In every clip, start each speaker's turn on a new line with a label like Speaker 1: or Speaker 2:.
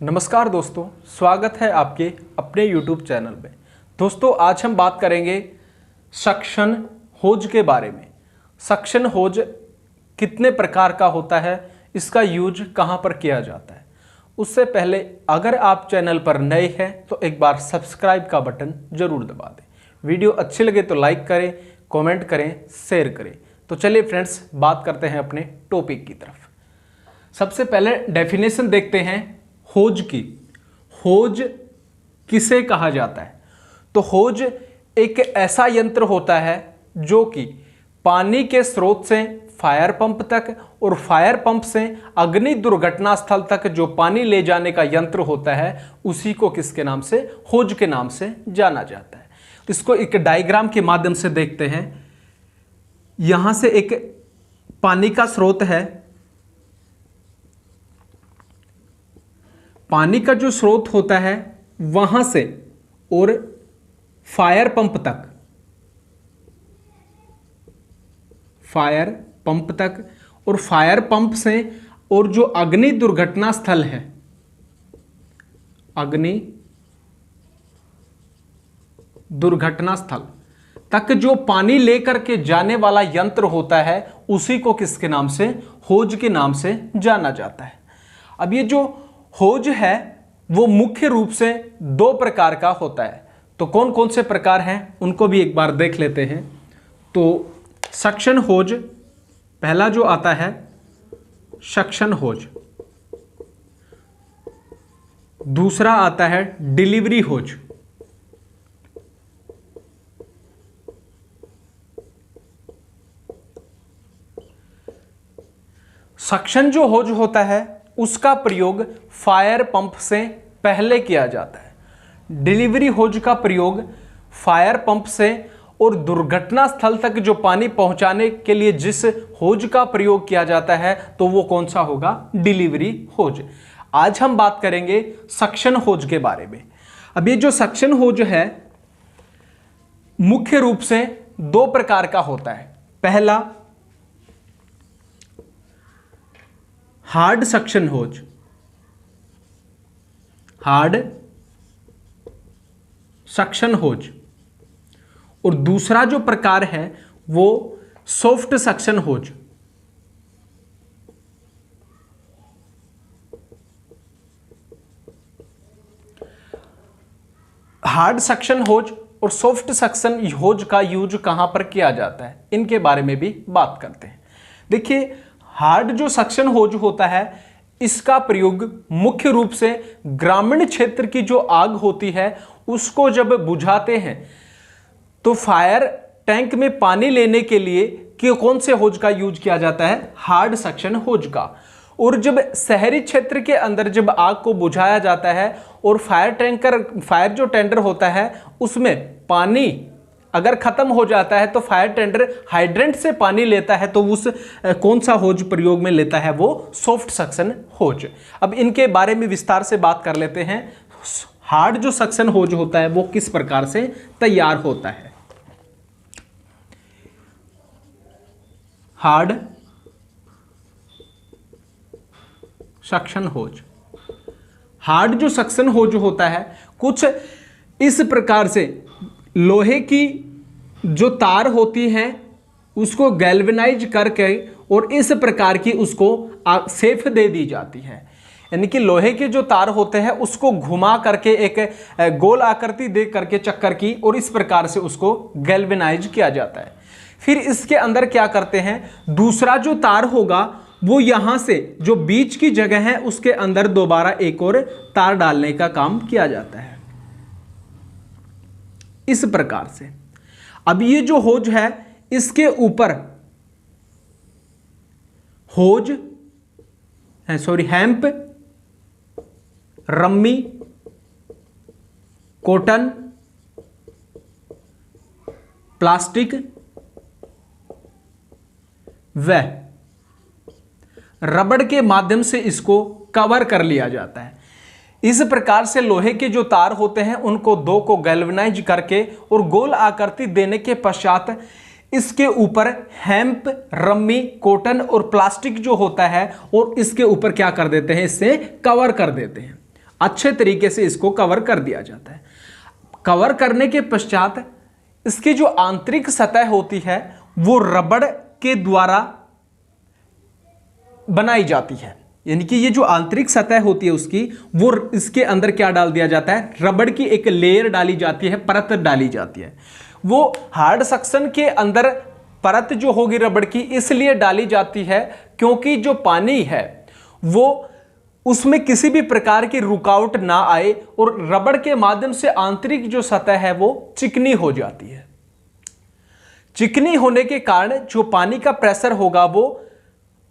Speaker 1: नमस्कार दोस्तों, स्वागत है आपके अपने YouTube चैनल में। दोस्तों आज हम बात करेंगे सक्शन होज के बारे में। सक्शन होज कितने प्रकार का होता है, इसका यूज कहाँ पर किया जाता है। उससे पहले अगर आप चैनल पर नए हैं तो एक बार सब्सक्राइब का बटन जरूर दबा दें। वीडियो अच्छी लगे तो लाइक करें, कमेंट करें, शेयर करें। तो चलिए फ्रेंड्स, बात करते हैं अपने टॉपिक की तरफ। सबसे पहले डेफिनेशन देखते हैं होज की। होज किसे कहा जाता है? तो होज एक ऐसा यंत्र होता है जो कि पानी के स्रोत से फायर पंप तक और फायर पंप से अग्नि दुर्घटना स्थल तक जो पानी ले जाने का यंत्र होता है, उसी को किसके नाम से, होज के नाम से जाना जाता है। इसको एक डायग्राम के माध्यम से देखते हैं। यहां से एक पानी का स्रोत है, पानी का जो स्रोत होता है वहां से और फायर पंप तक, फायर पंप तक और फायर पंप से और जो अग्नि दुर्घटना स्थल है, अग्नि दुर्घटना स्थल तक जो पानी लेकर के जाने वाला यंत्र होता है, उसी को किसके नाम से, होज के नाम से जाना जाता है। अब ये जो होज है वो मुख्य रूप से दो प्रकार का होता है। तो कौन कौन से प्रकार हैं उनको भी एक बार देख लेते हैं। तो सक्शन होज पहला जो आता है, सक्शन होज। दूसरा आता है डिलीवरी होज। सक्शन जो होज होता है उसका प्रयोग फायर पंप से पहले किया जाता है। डिलीवरी होज का प्रयोग फायर पंप से और दुर्घटना स्थल तक जो पानी पहुंचाने के लिए जिस होज का प्रयोग किया जाता है, तो वो कौन सा होगा, डिलीवरी होज। आज हम बात करेंगे सक्शन होज के बारे में। अब ये जो सक्शन होज है मुख्य रूप से दो प्रकार का होता है। पहला हार्ड सक्शन होज, हार्ड सक्शन होज, और दूसरा जो प्रकार है वो सॉफ्ट सक्शन होज। हार्ड सक्शन होज और सॉफ्ट सक्शन होज का यूज कहां पर किया जाता है, इनके बारे में भी बात करते हैं। देखिए, हार्ड जो सक्शन होज होता है इसका प्रयोग मुख्य रूप से ग्रामीण क्षेत्र की जो आग होती है उसको जब बुझाते हैं तो फायर टैंक में पानी लेने के लिए कौन से होज का यूज किया जाता है, हार्ड सक्शन होज का। और जब शहरी क्षेत्र के अंदर जब आग को बुझाया जाता है और फायर जो टेंडर होता है उसमें पानी अगर खत्म हो जाता है तो फायर टेंडर हाइड्रेंट से पानी लेता है, तो उस कौन सा होज प्रयोग में लेता है, वो सॉफ्ट सक्शन होज। अब इनके बारे में विस्तार से बात कर लेते हैं। हार्ड जो सक्शन होज होता है वो किस प्रकार से तैयार होता है। हार्ड सक्शन होज, हार्ड जो सक्शन होज होता है कुछ इस प्रकार से, लोहे की जो तार होती है उसको गैल्वेनाइज करके और इस प्रकार की उसको सेफ दे दी जाती है। यानी कि लोहे के जो तार होते हैं उसको घुमा करके एक गोल आकृति दे करके चक्कर की, और इस प्रकार से उसको गैल्वेनाइज किया जाता है। फिर इसके अंदर क्या करते हैं, दूसरा जो तार होगा वो यहां से जो बीच की जगह है उसके अंदर दोबारा एक और तार डालने का काम किया जाता है इस प्रकार से। अब ये जो होज है इसके ऊपर होज है, हैम्प, रम्मी, कॉटन, प्लास्टिक व रबड़ के माध्यम से इसको कवर कर लिया जाता है। इस प्रकार से लोहे के जो तार होते हैं उनको दो को गैल्वेनाइज करके और गोल आकृति देने के पश्चात इसके ऊपर हेम्प, रम्मी, कॉटन और प्लास्टिक जो होता है और इसके ऊपर क्या कर देते हैं, इससे कवर कर देते हैं। अच्छे तरीके से इसको कवर कर दिया जाता है। कवर करने के पश्चात इसकी जो आंतरिक सतह होती है वो रबड़ के द्वारा बनाई जाती है, यानी कि ये जो आंतरिक सतह होती है उसकी, वो इसके अंदर क्या डाल दिया जाता है, रबड़ की एक लेयर डाली जाती है, परत डाली जाती है। वो हार्ड सक्शन के अंदर परत जो होगी रबड़ की इसलिए डाली जाती है क्योंकि जो पानी है वो उसमें किसी भी प्रकार की रुकावट ना आए और रबड़ के माध्यम से आंतरिक जो सतह है वो चिकनी हो जाती है। चिकनी होने के कारण जो पानी का प्रेशर होगा वो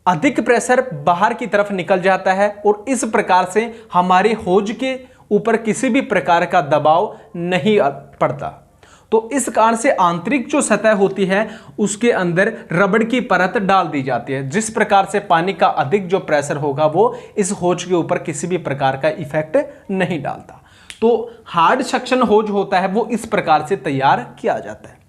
Speaker 1: अधिक प्रेशर बाहर की तरफ निकल जाता है और इस प्रकार से हमारे होज के ऊपर किसी भी प्रकार का दबाव नहीं पड़ता। तो इस कारण से आंतरिक जो सतह होती है उसके अंदर रबड़ की परत डाल दी जाती है, जिस प्रकार से पानी का अधिक जो प्रेशर होगा वो इस होज के ऊपर किसी भी प्रकार का इफेक्ट नहीं डालता। तो हार्ड सक्शन होज होता है वो इस प्रकार से तैयार किया जाता है।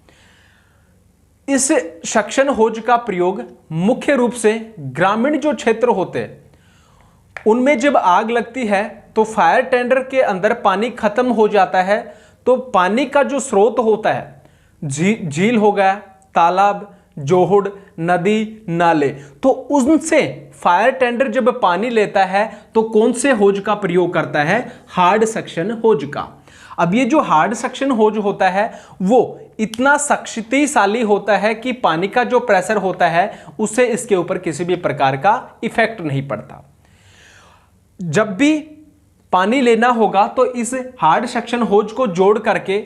Speaker 1: इस सक्शन होज का प्रयोग मुख्य रूप से ग्रामीण जो क्षेत्र होते हैं उनमें जब आग लगती है तो फायर टेंडर के अंदर पानी खत्म हो जाता है, तो पानी का जो स्रोत होता है झील हो गया, तालाब, जोहड़, नदी, नाले, तो उनसे फायर टेंडर जब पानी लेता है तो कौन से होज का प्रयोग करता है, हार्ड सक्शन होज का। अब ये जो हार्ड सक्शन होज होता है वो इतना शक्तिशाली होता है कि पानी का जो प्रेशर होता है उससे इसके ऊपर किसी भी प्रकार का इफेक्ट नहीं पड़ता। जब भी पानी लेना होगा तो इस हार्ड सक्शन होज को जोड़ करके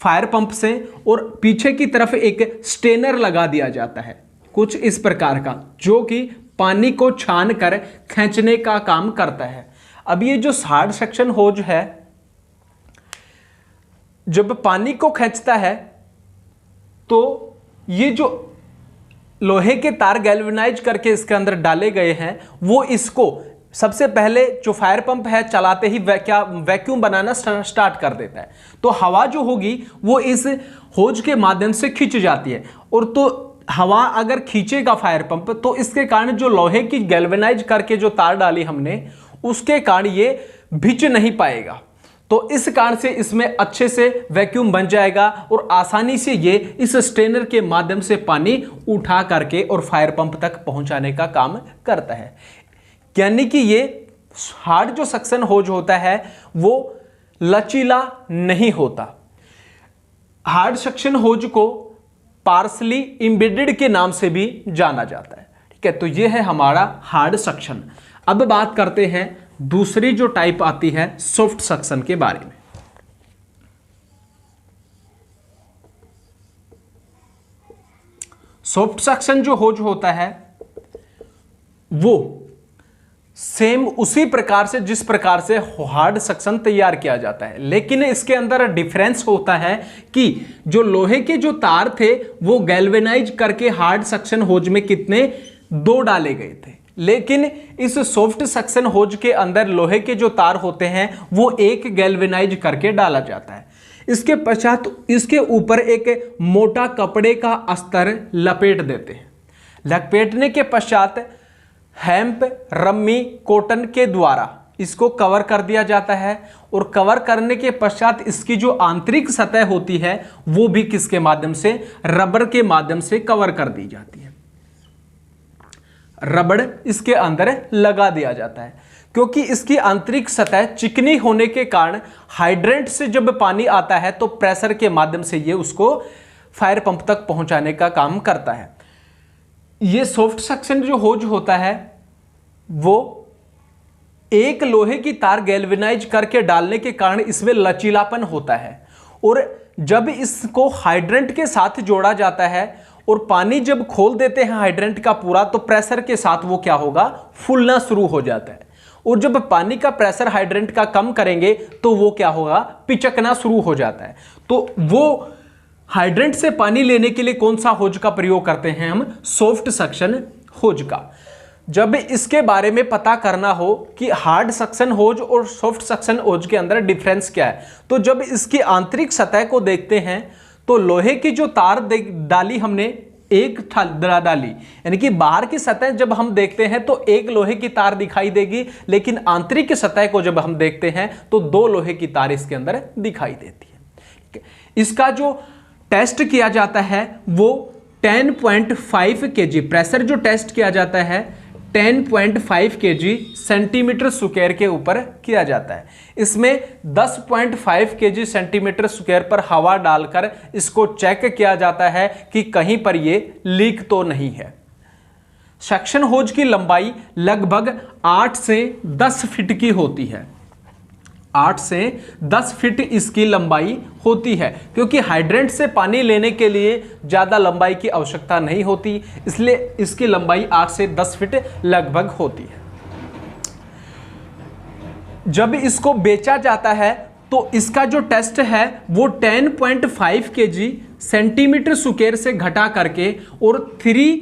Speaker 1: फायर पंप से और पीछे की तरफ एक स्टेनर लगा दिया जाता है कुछ इस प्रकार का, जो कि पानी को छान कर खींचने का काम करता है। अब ये जो हार्ड सक्शन होज है जब पानी को खींचता है तो ये जो लोहे के तार गैल्वेनाइज करके इसके अंदर डाले गए हैं वो इसको सबसे पहले जो फायर पंप है चलाते ही वैक्यूम बनाना स्टार्ट कर देता है। तो हवा जो होगी वो इस होज के माध्यम से खींच जाती है, और तो हवा अगर खींचेगा फायर पंप तो इसके कारण जो लोहे की गैल्वेनाइज करके जो तार डाली हमने उसके कारण ये भिज नहीं पाएगा। तो इस कारण से इसमें अच्छे से वैक्यूम बन जाएगा और आसानी से ये इस स्ट्रेनर के माध्यम से पानी उठा करके और फायर पंप तक पहुंचाने का काम करता है। यानी कि ये हार्ड जो सक्शन होज होता है वो लचीला नहीं होता। हार्ड सक्शन होज को पार्सली एम्बेडेड के नाम से भी जाना जाता है। ठीक है, तो ये है हमारा हार्ड सक्शन। अब बात करते हैं दूसरी जो टाइप आती है सॉफ्ट सक्शन के बारे में। सॉफ्ट सक्शन जो होज होता है वो सेम उसी प्रकार से जिस प्रकार से हार्ड सक्शन तैयार किया जाता है, लेकिन इसके अंदर डिफरेंस होता है कि जो लोहे के जो तार थे वो गैल्वेनाइज करके हार्ड सक्शन होज में कितने 2 डाले गए थे, लेकिन इस सॉफ्ट सक्शन होज के अंदर लोहे के जो तार होते हैं वो एक गैल्वेनाइज करके डाला जाता है। इसके पश्चात इसके ऊपर एक मोटा कपड़े का अस्तर लपेट देते हैं। लपेटने के पश्चात हेम्प, रम्मी, कॉटन के द्वारा इसको कवर कर दिया जाता है, और कवर करने के पश्चात इसकी जो आंतरिक सतह होती है वो भी किसके माध्यम से, रबर के माध्यम से कवर कर दी जाती है। रबड़ इसके अंदर लगा दिया जाता है क्योंकि इसकी आंतरिक सतह चिकनी होने के कारण हाइड्रेंट से जब पानी आता है तो प्रेशर के माध्यम से ये उसको फायर पंप तक पहुंचाने का काम करता है। ये सॉफ्ट सक्शन जो होज होता है वो एक लोहे की तार गैल्वेनाइज करके डालने के कारण इसमें लचीलापन होता है, और जब इसको हाइड्रेंट के साथ जोड़ा जाता है और पानी जब खोल देते हैं हाइड्रेंट का पूरा तो प्रेशर के साथ वो क्या होगा, फूलना शुरू हो जाता है, और जब पानी का प्रेशर हाइड्रेंट का कम करेंगे तो वो क्या होगा, पिचकना शुरू हो जाता है। तो वो हाइड्रेंट से पानी लेने के लिए कौन सा होज का प्रयोग करते हैं हम, सॉफ्ट सक्शन होज का। जब इसके बारे में पता करना हो कि हार्ड सक्शन होज और सॉफ्ट सक्शन होज के अंदर डिफरेंस क्या है, तो जब इसकी आंतरिक सतह को देखते हैं तो लोहे की जो तार डाली हमने एक डाली, यानी कि बाहर की सतह जब हम देखते हैं तो एक लोहे की तार दिखाई देगी, लेकिन आंतरिक सतह को जब हम देखते हैं तो दो लोहे की तार इसके अंदर दिखाई देती है। इसका जो टेस्ट किया जाता है वो 10.5 kg, प्रेशर जो टेस्ट किया जाता है 10.5 kg सेंटीमीटर स्क्वायर के ऊपर किया जाता है। इसमें 10.5 kg सेंटीमीटर स्क्वायर पर हवा डालकर इसको चेक किया जाता है कि कहीं पर ये लीक तो नहीं है। सक्शन होज की लंबाई लगभग 8 से 10 फीट की होती है। 8 से 10 फीट इसकी लंबाई होती है, क्योंकि हाइड्रेंट से पानी लेने के लिए ज़्यादा लंबाई की आवश्यकता नहीं होती, इसलिए इसकी लंबाई 8 से 10 फीट लगभग होती है। जब इसको बेचा जाता है तो इसका जो टेस्ट है वो 10.5 kg सेंटीमीटर स्क्वायर से घटा करके और 3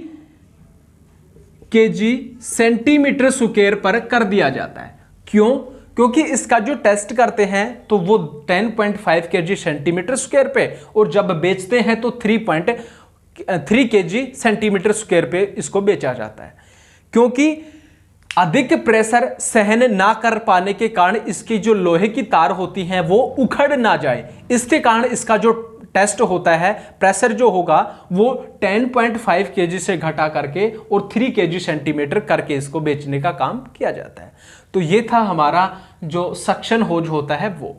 Speaker 1: kg सेंटीमीटर स्क्वायर पर कर दिया जाता है। क्यों? क्योंकि इसका जो टेस्ट करते हैं तो वो 10.5 kg सेंटीमीटर स्क्वायर पे, और जब बेचते हैं तो 3 kg सेंटीमीटर स्क्वायर पे इसको बेचा जाता है। क्योंकि अधिक प्रेशर सहन ना कर पाने के कारण इसकी जो लोहे की तार होती हैं वो उखड़ ना जाए, इसके कारण इसका जो टेस्ट होता है, प्रेशर जो होगा वो 10.5 kg से घटा करके और 3 kg सेंटीमीटर करके इसको बेचने का काम किया जाता है। तो ये था हमारा जो सक्शन होज होता है वो।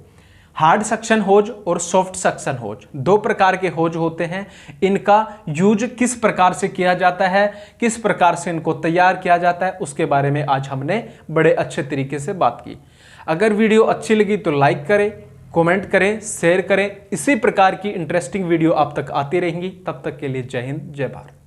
Speaker 1: हार्ड सक्शन होज और सॉफ्ट सक्शन होज, दो प्रकार के होज होते हैं। इनका यूज किस प्रकार से किया जाता है, किस प्रकार से इनको तैयार किया जाता है, उसके बारे में आज हमने बड़े अच्छे तरीके से बात की। अगर वीडियो अच्छी लगी तो लाइक करें, कमेंट करें, शेयर करें। इसी प्रकार की इंटरेस्टिंग वीडियो आप तक आती रहेंगी। तब तक के लिए जय हिंद, जय भारत।